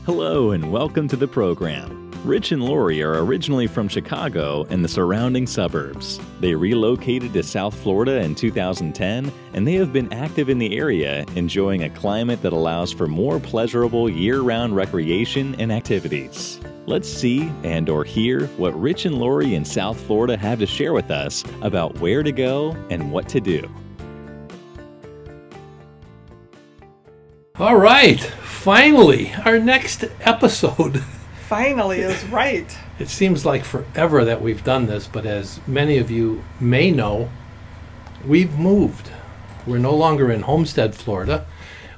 Hello and welcome to the program. Rich and Laurie are originally from Chicago and the surrounding suburbs. They relocated to South Florida in 2010, and they have been active in the area, enjoying a climate that allows for more pleasurable year-round recreation and activities. Let's see and/or hear what Rich and Laurie in South Florida have to share with us about where to go and what to do. All right, finally, our next episode. Finally is right. It seems like forever that we've done this, but as many of you may know, we've moved. We're no longer in Homestead, Florida.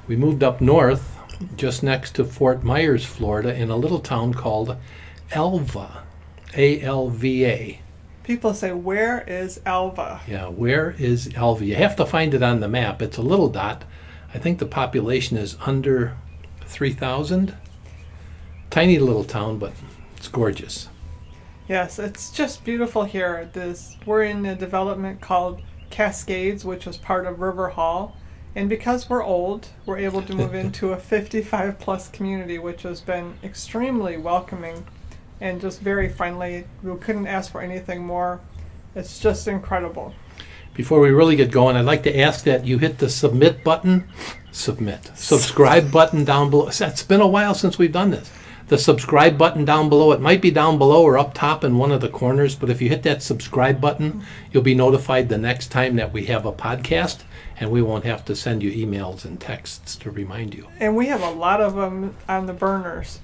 We moved up north, just next to Fort Myers, Florida, in a little town called Alva, A-L-V-A. People say, where is Alva? Yeah, where is Alva? You have to find it on the map. It's a little dot. I think the population is under 3,000. Tiny little town, but it's gorgeous. Yes, it's just beautiful here. We're in a development called Cascades, which is part of River Hall. And because we're old, we're able to move into a 55-plus community, which has been extremely welcoming and just very friendly. We couldn't ask for anything more. It's just incredible. Before we really get going, I'd like to ask that you hit the submit button. Subscribe button down below. It's been a while since we've done this. The subscribe button down below. It might be down below or up top in one of the corners, but if you hit that subscribe button, you'll be notified the next time that we have a podcast, and we won't have to send you emails and texts to remind you. And we have a lot of them on the burners.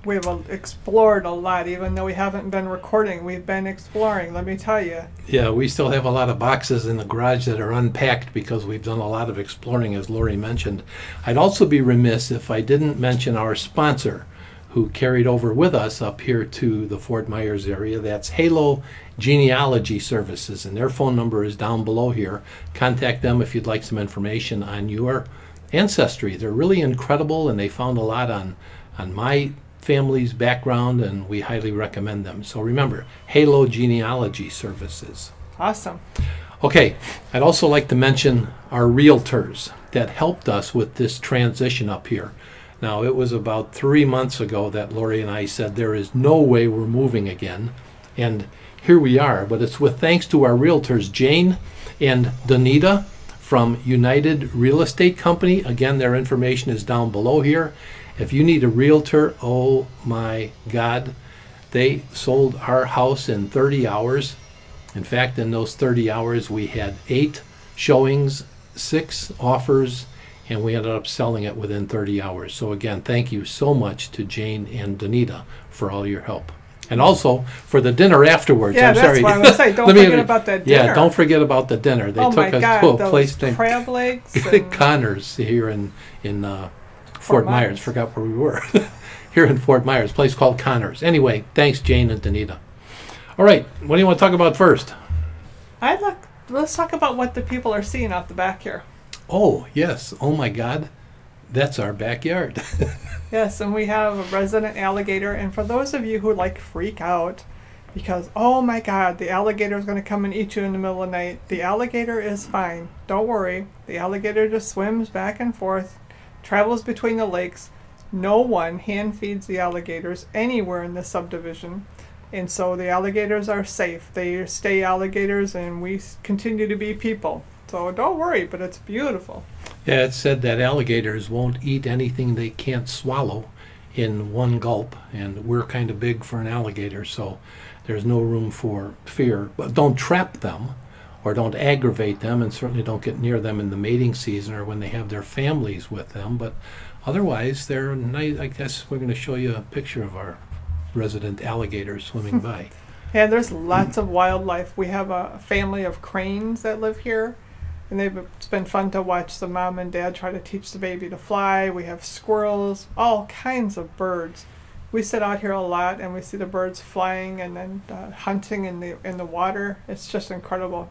We've explored a lot, even though we haven't been recording. We've been exploring, let me tell you. Yeah, we still have a lot of boxes in the garage that are unpacked because we've done a lot of exploring, as Laurie mentioned. I'd also be remiss if I didn't mention our sponsor, who carried over with us up here to the Fort Myers area. That's Halo Genealogy Services, and their phone number is down below here. Contact them if you'd like some information on your ancestry. They're really incredible, and they found a lot on my family's background, and we highly recommend them. So remember, Halo Genealogy Services. Awesome. Okay, I'd also like to mention our realtors that helped us with this transition up here. Now, it was about 3 months ago that Laurie and I said there is no way we're moving again, and here we are. But it's with thanks to our realtors, Jane and Donita from United Real Estate Company. Again, their information is down below here. If you need a realtor, oh my God, they sold our house in 30 hours. In fact, in those 30 hours, we had 8 showings, 6 offers, and we ended up selling it within 30 hours. So again, thank you so much to Jane and Donita for all your help. And also for the dinner afterwards. Yeah, I'm that's sorry. what I was going to say. Don't forget about that dinner. Yeah, don't forget about the dinner. They took us to a place named crab legs and Connors here in Fort Myers. Forgot where we were. Here in Fort Myers, a place called Connors. Anyway, thanks Jane and Donita. All right, what do you want to talk about first? Let's talk about what the people are seeing out the back here. Oh, yes. Oh my God. That's our backyard. Yes, and we have a resident alligator. And for those of you who freak out because, oh my God, the alligator is going to come and eat you in the middle of the night, the alligator is fine. Don't worry. The alligator just swims back and forth, travels between the lakes. No one hand feeds the alligators anywhere in the subdivision. And so the alligators are safe. They stay alligators, and we continue to be people. So don't worry, but it's beautiful. Yeah, it's said that alligators won't eat anything they can't swallow in one gulp, and we're kind of big for an alligator, so there's no room for fear. But don't trap them or don't aggravate them, and certainly don't get near them in the mating season or when they have their families with them. But otherwise, they're nice. I guess we're going to show you a picture of our resident alligator swimming by. Yeah, there's lots of wildlife. We have a family of cranes that live here. And it's been fun to watch the mom and dad try to teach the baby to fly. We have squirrels, all kinds of birds. We sit out here a lot, and we see the birds flying and then hunting in the water. It's just incredible.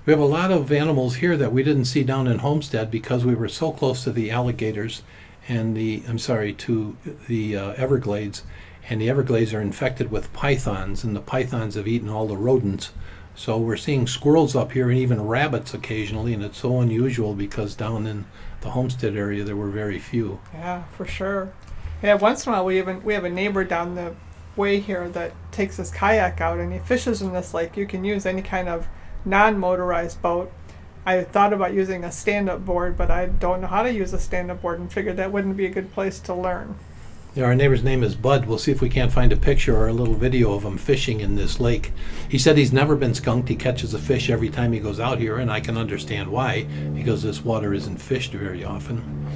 We have a lot of animals here that we didn't see down in Homestead because we were so close to the alligators and to the Everglades. And the Everglades are infected with pythons, and the pythons have eaten all the rodents. So we're seeing squirrels up here and even rabbits occasionally, and it's so unusual because down in the Homestead area there were very few. Yeah, for sure. Yeah, once in a while we have a neighbor down the way here that takes his kayak out and he fishes in this lake. You can use any kind of non-motorized boat. I thought about using a stand-up board, but I don't know how to use a stand-up board and figured that wouldn't be a good place to learn. Yeah, our neighbor's name is Bud. We'll see if we can't find a picture or a little video of him fishing in this lake. He said he's never been skunked. He catches a fish every time he goes out here, and I can understand why, because this water isn't fished very often.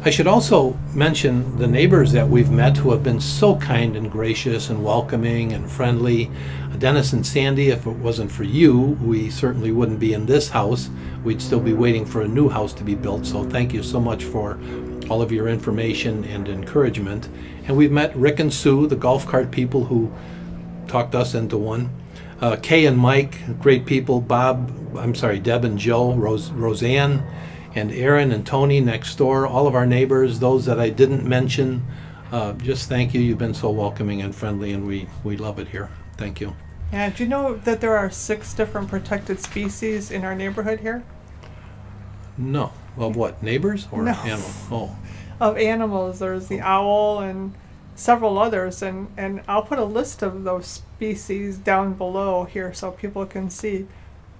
I should also mention the neighbors that we've met who have been so kind and gracious and welcoming and friendly. Dennis and Sandy, if it wasn't for you, we certainly wouldn't be in this house. We'd still be waiting for a new house to be built. So thank you so much for all of your information and encouragement. And we've met Rick and Sue, the golf cart people who talked us into one. Kay and Mike, great people. Deb and Joe, Roseanne, and Aaron and Tony next door, all of our neighbors, those that I didn't mention. Just thank you. You've been so welcoming and friendly, and we love it here. Thank you. Yeah, do you know that there are 6 different protected species in our neighborhood here? No. Of what, neighbors or No. animals? Oh. Of animals. There's the owl and several others, and I'll put a list of those species down below here so people can see.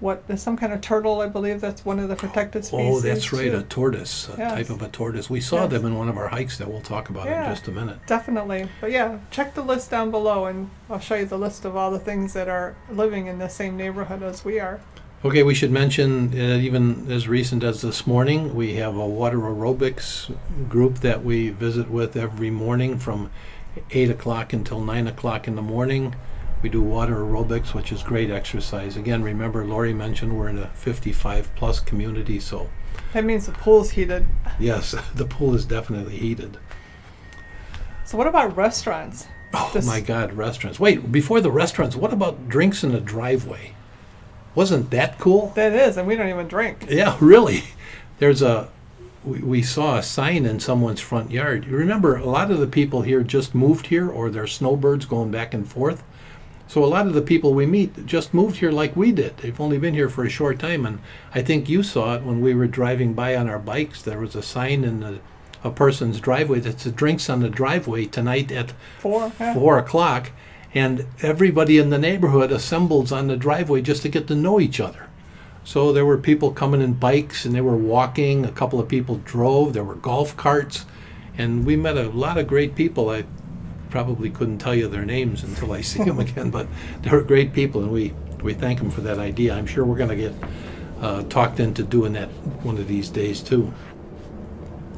There's some kind of turtle, I believe that's one of the protected species. Oh, that's right, too. a tortoise, Yes. type of a tortoise. We saw Yes. them in one of our hikes that we'll talk about in just a minute. Definitely. But yeah, check the list down below and I'll show you the list of all the things that are living in the same neighborhood as we are. Okay, we should mention, even as recent as this morning, we have a water aerobics group that we visit with every morning from 8 o'clock until 9 o'clock in the morning. We do water aerobics, which is great exercise. Again, remember, Laurie mentioned we're in a 55-plus community, so... That means the pool's heated. Yes, the pool is definitely heated. So what about restaurants? Oh, my God, restaurants. Wait, before the restaurants, what about drinks in the driveway? Wasn't that cool? That is, and we don't even drink. Yeah, really. We saw a sign in someone's front yard. You remember, a lot of the people here just moved here, or they're snowbirds going back and forth. So a lot of the people we meet just moved here like we did. They've only been here for a short time, and I think you saw it when we were driving by on our bikes. There was a sign in a person's driveway that said drinks on the driveway tonight at 4 o'clock, and everybody in the neighborhood assembles on the driveway just to get to know each other. So there were people coming in bikes, and they were walking. A couple of people drove. There were golf carts, and we met a lot of great people. I probably couldn't tell you their names until I see them again, but they were great people, and we thank them for that idea. I'm sure we're going to get talked into doing that one of these days too.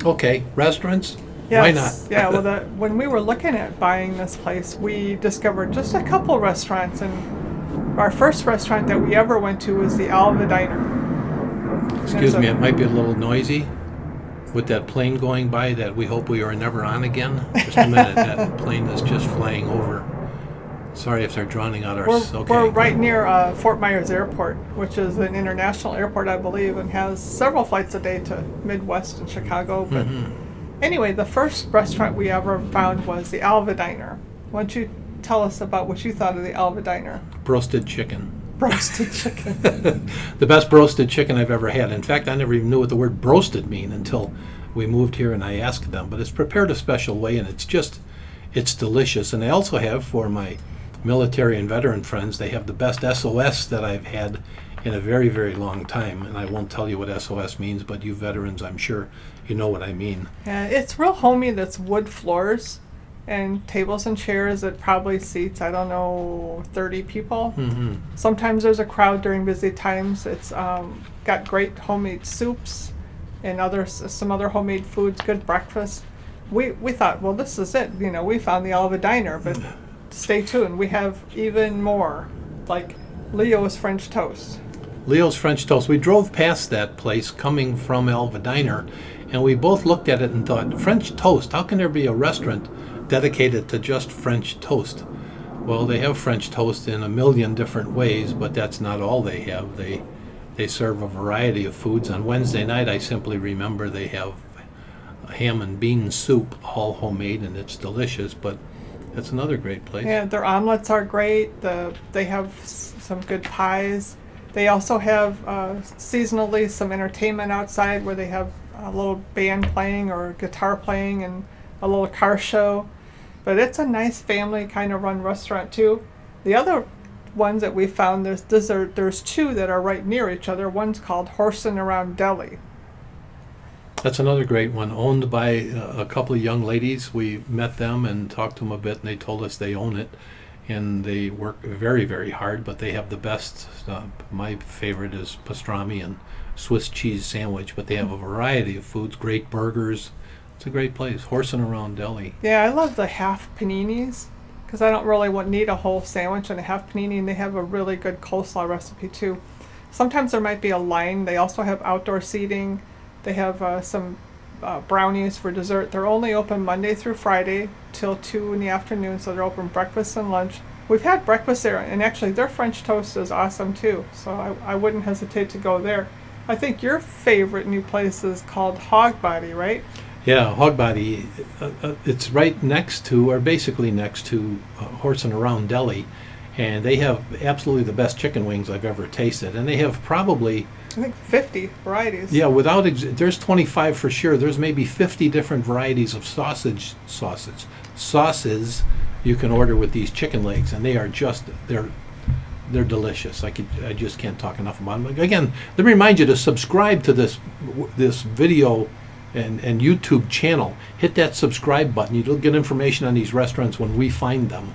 Okay, restaurants? Yes. Why not? Yeah, well, when we were looking at buying this place, we discovered just a couple restaurants, and our first restaurant that we ever went to was the Alva Diner. Excuse me, it might be a little noisy with that plane going by that we hope we are never on again. Just a minute, that plane is just flying over. Sorry if they're drowning out our... We're right near Fort Myers Airport, which is an international airport, I believe, and has several flights a day to Midwest and Chicago. But anyway, the first restaurant we ever found was the Alva Diner. Why don't you tell us about what you thought of the Alva Diner? Roasted chicken. Roasted chicken. The best roasted chicken I've ever had. In fact, I never even knew what the word roasted mean until we moved here and I asked them. But it's prepared a special way, and it's delicious. And I also have, for my military and veteran friends, they have the best SOS that I've had in a very, very long time. And I won't tell you what SOS means, but you veterans, I'm sure you know what I mean. Yeah, it's real homey. That's wood floors and tables and chairs that probably seats, I don't know, 30 people. Sometimes there's a crowd during busy times. It's got great homemade soups and some other homemade foods, good breakfast. We thought, well, this is it. You know, we found the Alva Diner, but stay tuned. We have even more, like Leo's French Toast. Leo's French Toast. We drove past that place coming from Alva Diner, and we both looked at it and thought, French toast, how can there be a restaurant dedicated to just French toast? Well, they have French toast in a million different ways, but that's not all they have. They serve a variety of foods. On Wednesday night, I simply remember they have ham and bean soup, all homemade, and it's delicious, but that's another great place. Yeah, their omelets are great. They have some good pies. They also have seasonally some entertainment outside where they have a little band playing or guitar playing, and a little car show. But it's a nice family kind of run restaurant too. The other ones that we found, there's two that are right near each other. One's called Horsin' Around Deli. That's another great one, owned by a couple of young ladies. We met them and talked to them a bit, and they told us they own it. And they work very, very hard, but they have the best. My favorite is pastrami and Swiss cheese sandwich, but they have a variety of foods, great burgers. It's a great place, Horsin' Around Deli. Yeah, I love the half paninis because I don't really need a whole sandwich and a half panini, and they have a really good coleslaw recipe too. Sometimes there might be a line. They also have outdoor seating. They have some brownies for dessert. They're only open Monday through Friday till 2 in the afternoon, so they're open breakfast and lunch. We've had breakfast there, and actually their French toast is awesome too, so I wouldn't hesitate to go there. I think your favorite new place is called Hog Body, right? Yeah, Hog Body. It's right next to, or basically next to, Horsin' Around Deli, and they have absolutely the best chicken wings I've ever tasted, and they have probably, I think 50 varieties. yeah, there's 25 for sure. There's maybe 50 different varieties of sauces you can order with these chicken legs, and they are just, they're delicious. I just can't talk enough about them. Again, let me remind you to subscribe to this video and YouTube channel. Hit that subscribe button. You'll get information on these restaurants when we find them.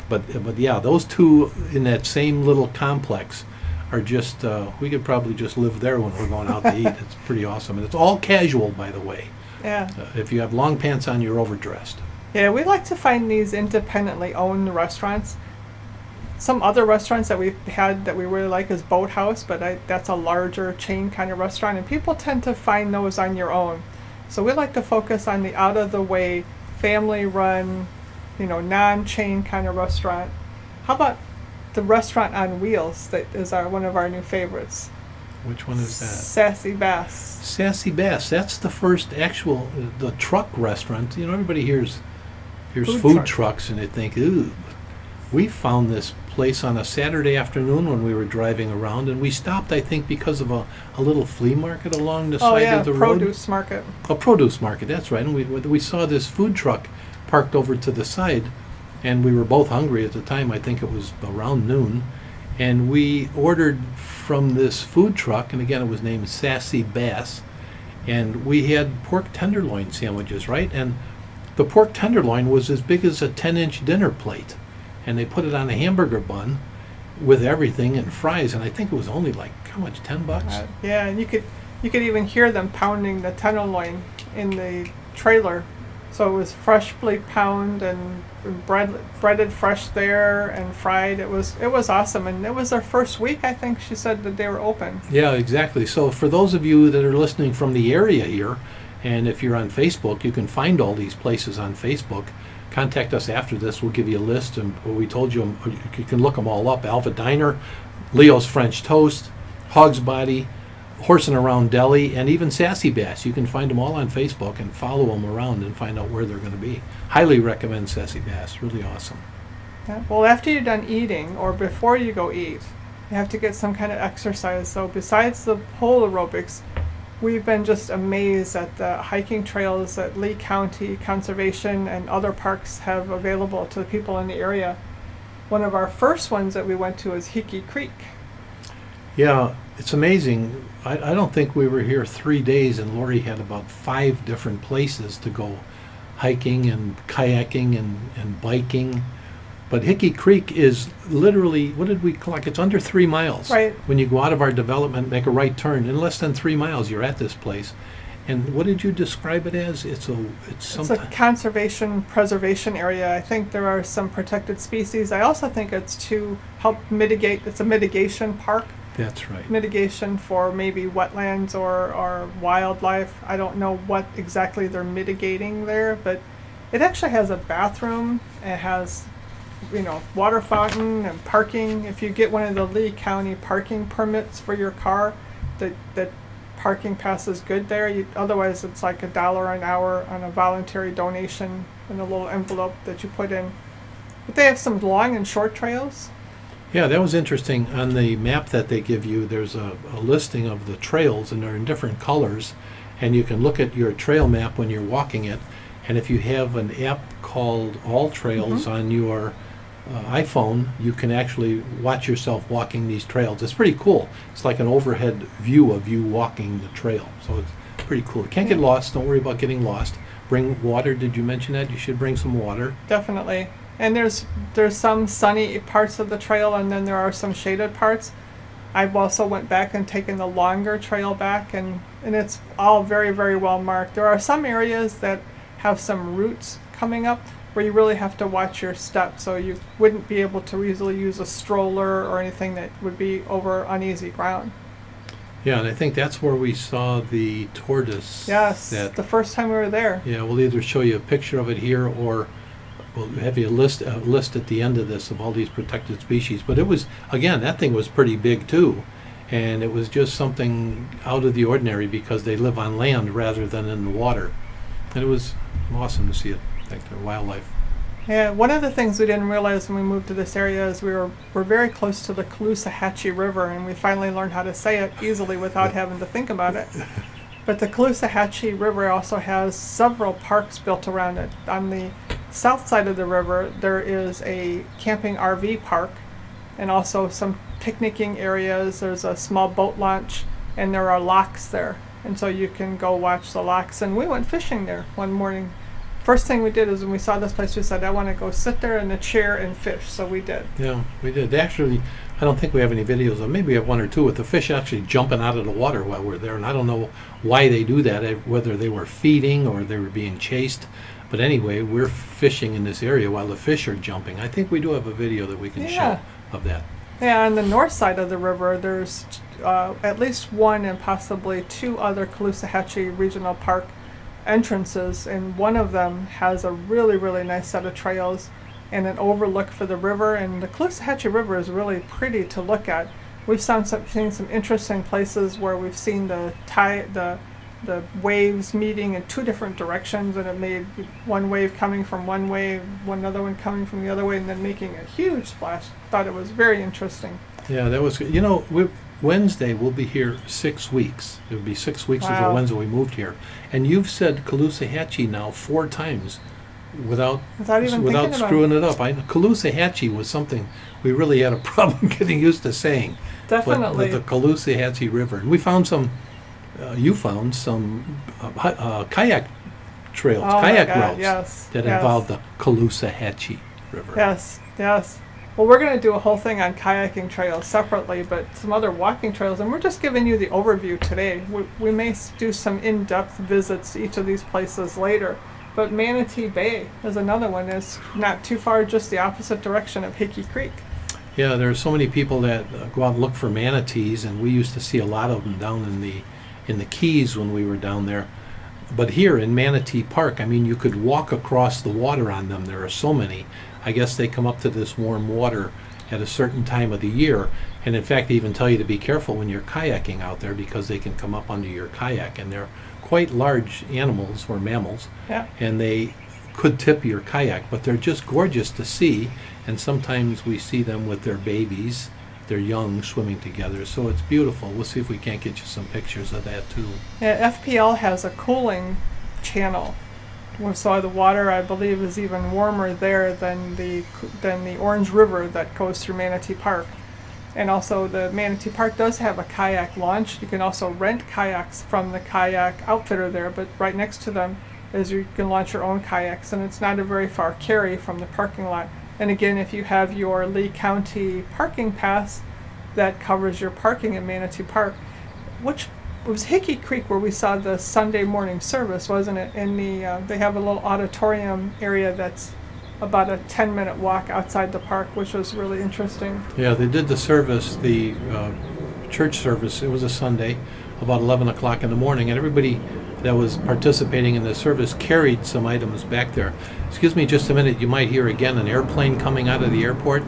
But yeah, those two in that same little complex are just, we could probably just live there when we're going out to eat. It's pretty awesome. And it's all casual, by the way. Yeah. If you have long pants on, you're overdressed. Yeah, we like to find these independently owned restaurants. Some other restaurants that we've had that we really like is Boathouse, but that's a larger chain kind of restaurant, and people tend to find those on your own. So we like to focus on the out-of-the-way, family-run, non-chain kind of restaurant. How about the Restaurant on Wheels? That is one of our new favorites. Which one is that? Sassy Bass. Sassy Bass. That's the first actual, the truck restaurant. Everybody hears food trucks and they think, ooh. We found this place on a Saturday afternoon when we were driving around, and we stopped, I think, because of a little flea market along the side of the road. Produce market. A produce market, that's right. And we saw this food truck parked over to the side, and we were both hungry at the time. I think it was around noon, and we ordered from this food truck, and again, it was named Sassy Bass, and we had pork tenderloin sandwiches, right? And the pork tenderloin was as big as a 10-inch dinner plate. And they put it on a hamburger bun with everything and fries, and I think it was only like, how much, $10? Yeah, and you could even hear them pounding the tenderloin in the trailer. So it was freshly pounded and breaded fresh there and fried. It was awesome, and it was their first week, I think she said, that they were open. Yeah, exactly. So for those of you that are listening from the area here, and if you're on Facebook, you can find all these places on Facebook. Contact us after this. We'll give you a list, and we told you can look them all up. Alva Diner, Leo's French Toast, Hog's Body, Horsin' Around Deli, and even Sassy Bass. You can find them all on Facebook and follow them around and find out where they're going to be. Highly recommend Sassy Bass. Really awesome. Yeah. Well, after you're done eating or before you go eat, you have to get some kind of exercise. So besides the whole aerobics, we've been just amazed at the hiking trails that Lee County Conservation and other parks have available to the people in the area. One of our first ones that we went to is Hickey Creek. Yeah, it's amazing. I don't think we were here 3 days, and Laurie had about 5 different places to go hiking and kayaking and biking. But Hickey Creek is literally, what did we clock? It's under 3 miles. Right. When you go out of our development, make a right turn, in less than 3 miles, you're at this place. And what did you describe it as? It's a conservation preservation area. I think there are some protected species. I also think it's to help mitigate. It's a mitigation park. That's right. Mitigation for maybe wetlands or wildlife. I don't know what exactly they're mitigating there, but it actually has a bathroom. It has water fountain and parking. If you get one of the Lee County parking permits for your car, the parking pass is good there. Otherwise, it's like $1 an hour on a voluntary donation in a little envelope that you put in. But they have some long and short trails. Yeah, that was interesting. On the map that they give you, there's a listing of the trails, and they're in different colors. And you can look at your trail map when you're walking it, And if you have an app called All Trails on your iPhone, you can actually watch yourself walking these trails. It's pretty cool. It's like an overhead view of you walking the trail. So it's pretty cool. Can't get lost. Don't worry about getting lost. Bring water. Did you mention that? You should bring some water. Definitely. And there's some sunny parts of the trail, and then there are some shaded parts. I've also went back and taken the longer trail back, and it's all very, very well marked. There are some areas that have some roots coming up where you really have to watch your steps, so you wouldn't be able to easily use a stroller or anything that would be over uneasy ground. Yeah, and I think that's where we saw the tortoise. Yes, the first time we were there. Yeah, we'll either show you a picture of it here, or we'll have you a list at the end of this of all these protected species. But it was, again, that thing was pretty big too, and it was just something out of the ordinary because they live on land rather than in the water. And it was awesome to see it, like their wildlife. Yeah, one of the things we didn't realize when we moved to this area is we're very close to the Caloosahatchee River, and we finally learned how to say it easily without having to think about it. But the Caloosahatchee River also has several parks built around it. On the south side of the river, there is a camping RV park and also some picnicking areas. There's a small boat launch, and there are locks there. And so you can go watch the locks. And we went fishing there one morning. First thing we did is when we saw this place, we said, I want to go sit there in the chair and fish. So we did. Yeah, we did. Actually, I don't think we have any videos of, maybe we have one or two with the fish actually jumping out of the water while we're there. And I don't know why they do that, whether they were feeding or they were being chased. But anyway, we're fishing in this area while the fish are jumping. I think we do have a video that we can show of that. Yeah, on the north side of the river, there's at least one and possibly two other Caloosahatchee Regional Park entrances, and one of them has a really, really nice set of trails and an overlook for the river. And the Caloosahatchee River is really pretty to look at. We've seen some interesting places where we've seen the waves meeting in two different directions, and it made one wave coming from one way, another one coming from the other way, and then making a huge splash. Thought it was very interesting. Yeah, that was good. You know, Wednesday we'll be here 6 weeks. It would be 6 weeks until Wednesday we moved here. And you've said Caloosahatchee now 4 times without screwing it up. Caloosahatchee was something we really had a problem getting used to saying. Definitely. But the Caloosahatchee River. And we found some, you found some kayak trails, kayak routes that involved the Caloosahatchee River. Yes, yes. Well, we're going to do a whole thing on kayaking trails separately, but some other walking trails, and we're just giving you the overview today. We may do some in-depth visits to each of these places later, but Manatee Bay is another one. It's not too far, just the opposite direction of Hickey Creek. Yeah, there are so many people that go out and look for manatees, and we used to see a lot of them down in the Keys when we were down there. But here in Manatee Park, I mean, you could walk across the water on them. There are so many. I guess they come up to this warm water at a certain time of the year, and in fact they even tell you to be careful when you're kayaking out there because they can come up under your kayak, and they're quite large animals or mammals, and they could tip your kayak, but they're just gorgeous to see. And sometimes we see them with their babies, their young, swimming together, so it's beautiful. We'll see if we can't get you some pictures of that too. Yeah, FPL has a cooling channel. So the water, I believe, is even warmer there than the Orange River that goes through Manatee Park. And also the Manatee Park does have a kayak launch. You can also rent kayaks from the kayak outfitter there, but right next to them is you can launch your own kayaks, and it's not a very far carry from the parking lot. And again, if you have your Lee County parking pass, that covers your parking in Manatee Park, which it was Hickey Creek where we saw the Sunday morning service, wasn't it? In the they have a little auditorium area that's about a 10-minute walk outside the park, which was really interesting. Yeah, they did the service, the church service. It was a Sunday, about 11 o'clock in the morning, and everybody that was participating in the service carried some items back there. Excuse me just a minute, you might hear again an airplane coming out of the airport.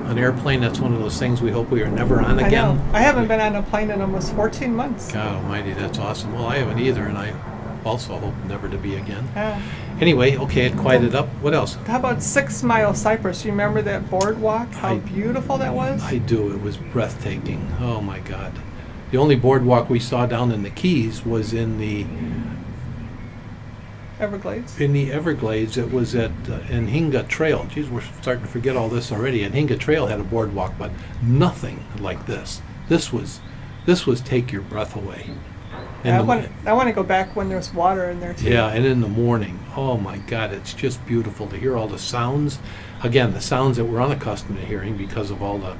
An airplane, that's one of those things we hope we are never on again. I know. I haven't been on a plane in almost 14 months. God almighty, that's awesome. Well, I haven't either, and I also hope never to be again. Yeah. Anyway, okay, it quieted up. What else? How about 6 Mile Cypress? You remember that boardwalk? How beautiful that was? I do. It was breathtaking. Oh, my God. The only boardwalk we saw down in the Keys was in the Everglades. In the Everglades, it was at Anhinga Trail. Geez, we're starting to forget all this already. Anhinga Trail had a boardwalk, but nothing like this. This was take your breath away. Yeah, I want to go back when there's water in there too. Yeah, and in the morning, oh my God, it's just beautiful to hear all the sounds. Again, the sounds that we're unaccustomed to hearing because of all the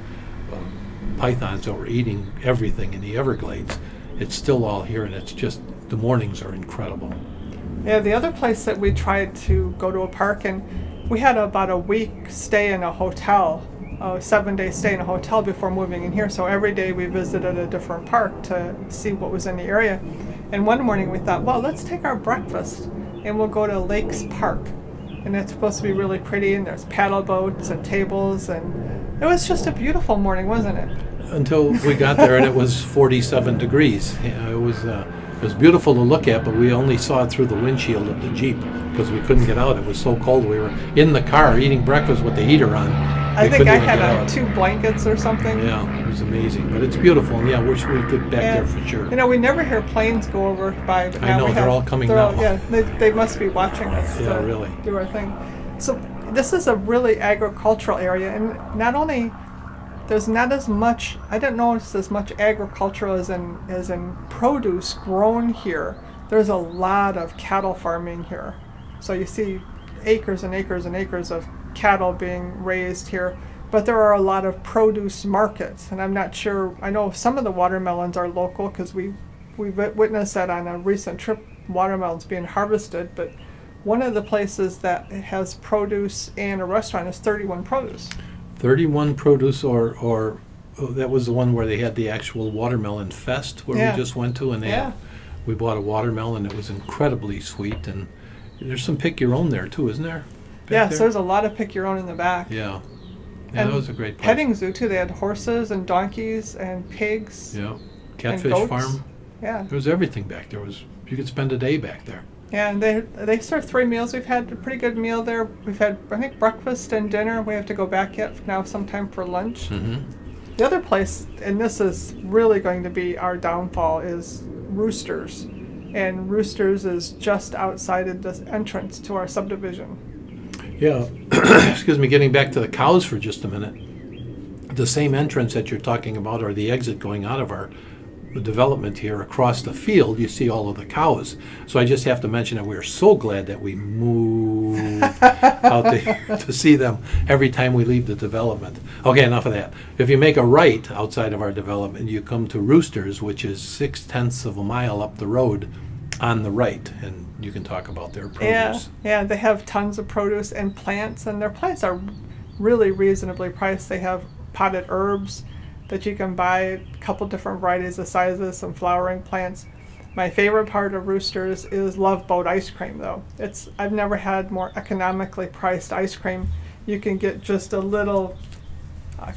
pythons that were eating everything in the Everglades. It's still all here, and it's just, the mornings are incredible. Yeah, the other place that we tried to go to a park, and we had about a week stay in a hotel, a 7-day stay in a hotel before moving in here. So every day we visited a different park to see what was in the area. And one morning we thought, well, let's take our breakfast and we'll go to Lakes Park. And it's supposed to be really pretty, and there's paddle boats and tables, and it was just a beautiful morning, wasn't it? Until we got there and it was 47 degrees. Yeah, it was beautiful to look at, but we only saw it through the windshield of the Jeep because we couldn't get out. It was so cold. We were in the car eating breakfast with the heater on. I think I had on 2 blankets or something. Yeah, it was amazing. But it's beautiful, and yeah, wish we could get back there for sure. You know, we never hear planes go over by. But I know, they're all coming now. Yeah, they must be watching us really do our thing. So this is a really agricultural area, and not only there's not as much, I didn't notice as much agricultural as in produce grown here. There's a lot of cattle farming here. So you see acres and acres and acres of cattle being raised here, but there are a lot of produce markets, and I'm not sure, I know some of the watermelons are local because we witnessed that on a recent trip, watermelons being harvested, but one of the places that has produce and a restaurant is 31 Produce. 31 Produce, or that was the one where they had the actual watermelon fest where we just went to, and we bought a watermelon. It was incredibly sweet, and there's some pick your own there too, isn't there? Yeah, so there's a lot of pick your own in the back. Yeah, that was a great place. Petting zoo too. They had horses and donkeys and pigs. Yeah, catfish farm. Yeah, there was everything back there. You could spend a day back there. Yeah, and they serve 3 meals. We've had a pretty good meal there. We've had, I think, breakfast and dinner. We have to go back yet now sometime for lunch. Mm-hmm. The other place, and this is really going to be our downfall, is Roosters. And Roosters is just outside of the entrance to our subdivision. Yeah, excuse me, getting back to the cows for just a minute. The same entrance that you're talking about, or the exit going out of our development here, across the field, you see all of the cows. So I just have to mention that we're so glad that we moved out there to see them every time we leave the development. Okay, enough of that. If you make a right outside of our development, you come to Roosters, which is 6/10 of a mile up the road on the right, and you can talk about their produce. Yeah, they have tons of produce and plants, and their plants are really reasonably priced. They have potted herbs that you can buy, a couple different varieties of sizes, some flowering plants. My favorite part of Roosters is Love Boat ice cream, though. I've never had more economically priced ice cream. You can get just a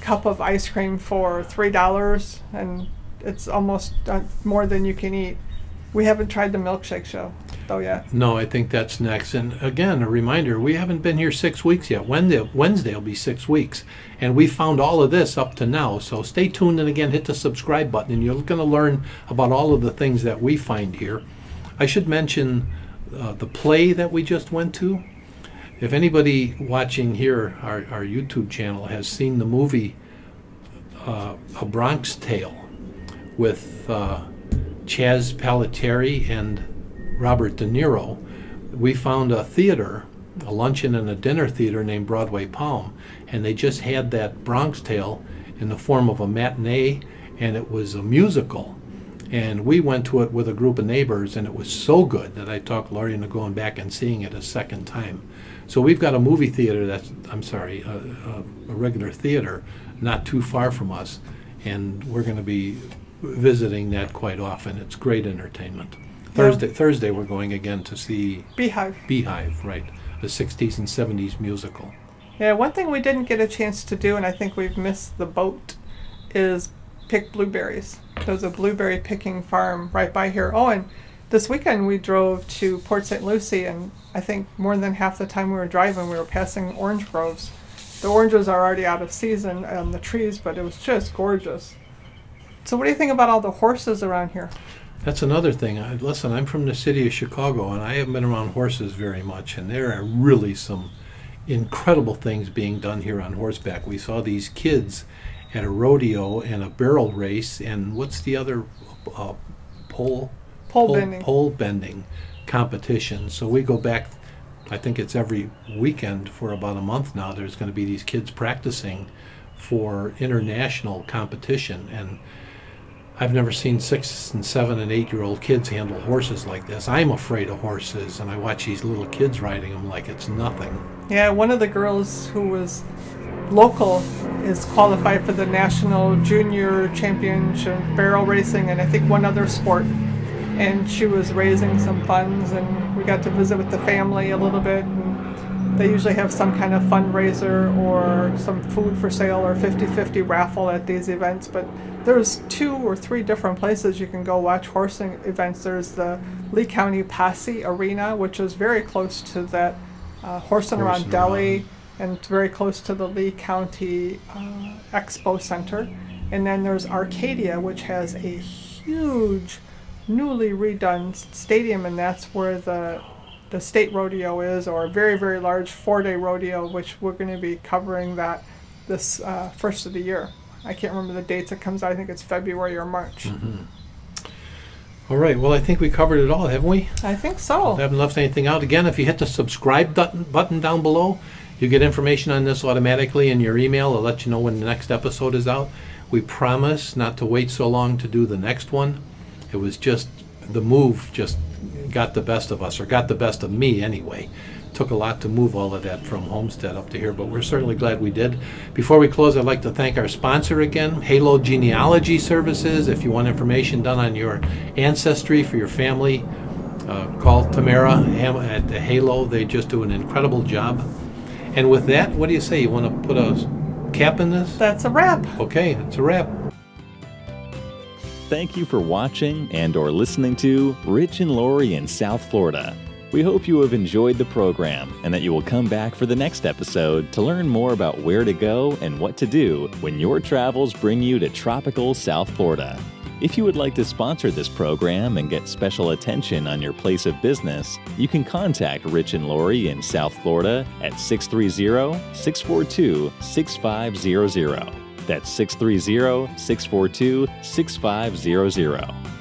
cup of ice cream for $3, and it's almost more than you can eat. We haven't tried the milkshake show, though, yet. No, I think that's next. And again, a reminder, we haven't been here 6 weeks yet. Wednesday will be 6 weeks. And we found all of this up to now. So stay tuned, and again, hit the subscribe button, and you're going to learn about all of the things that we find here. I should mention the play that we just went to. If anybody watching here, our YouTube channel, has seen the movie A Bronx Tale with Chaz Palminteri and Robert De Niro, we found a theater, a luncheon and a dinner theater named Broadway Palm, and they just had that Bronx Tale in the form of a matinee, and it was a musical. And we went to it with a group of neighbors, and it was so good that I talked Laurie into going back and seeing it a second time. So we've got a movie theater a regular theater not too far from us, and we're going to be visiting that quite often. It's great entertainment. Thursday we're going again to see Beehive, right, the 60s and 70s musical. Yeah, one thing we didn't get a chance to do, and I think we've missed the boat, is pick blueberries. There's a blueberry picking farm right by here. Oh, and this weekend we drove to Port St. Lucie, and I think more than half the time we were driving we were passing orange groves. The oranges are already out of season on the trees, but it was just gorgeous. So what do you think about all the horses around here? That's another thing. Listen, I'm from the city of Chicago, and I haven't been around horses very much, and there are really some incredible things being done here on horseback. We saw these kids at a rodeo and a barrel race, and what's the other pole bending competition. So we go back, I think it's every weekend for about a month now. There's going to be these kids practicing for international competition, and I've never seen 6 and 7 and 8-year-old kids handle horses like this. I'm afraid of horses, and I watch these little kids riding them like it's nothing. Yeah, one of the girls who was local is qualified for the National Junior Championship barrel racing and I think one other sport. And she was raising some funds, and we got to visit with the family a little bit. And they usually have some kind of fundraiser or some food for sale or 50-50 raffle at these events. But there's 2 or 3 different places you can go watch horsing events. There's the Lee County Posse Arena, which is very close to that Horsing Around Deli, and very close to the Lee County Expo Center. And then there's Arcadia, which has a huge newly redone stadium, and that's where the state rodeo is, or a very, very large 4-day rodeo, which we're going to be covering that this first of the year. I can't remember the dates it comes out. I think it's February or March. Mm-hmm. All right. Well, I think we covered it all, haven't we? I think so. I haven't left anything out. Again, if you hit the subscribe button down below, you get information on this automatically in your email. It'll let you know when the next episode is out. We promise not to wait so long to do the next one. It was just, the move just got the best of us, or got the best of me anyway. Took a lot to move all of that from Homestead up to here, but we're certainly glad we did. Before we close, I'd like to thank our sponsor again, Halo Genealogy Services. If you want information done on your ancestry for your family, call Tamara at Halo. They just do an incredible job. And with that, what do you say? You want to put a cap in this? That's a wrap. Okay, it's a wrap. Thank you for watching and/or listening to Rich and Laurie in South Florida. We hope you have enjoyed the program and that you will come back for the next episode to learn more about where to go and what to do when your travels bring you to tropical South Florida. If you would like to sponsor this program and get special attention on your place of business, you can contact Rich and Laurie in South Florida at 630-642-6500. That's 630-642-6500.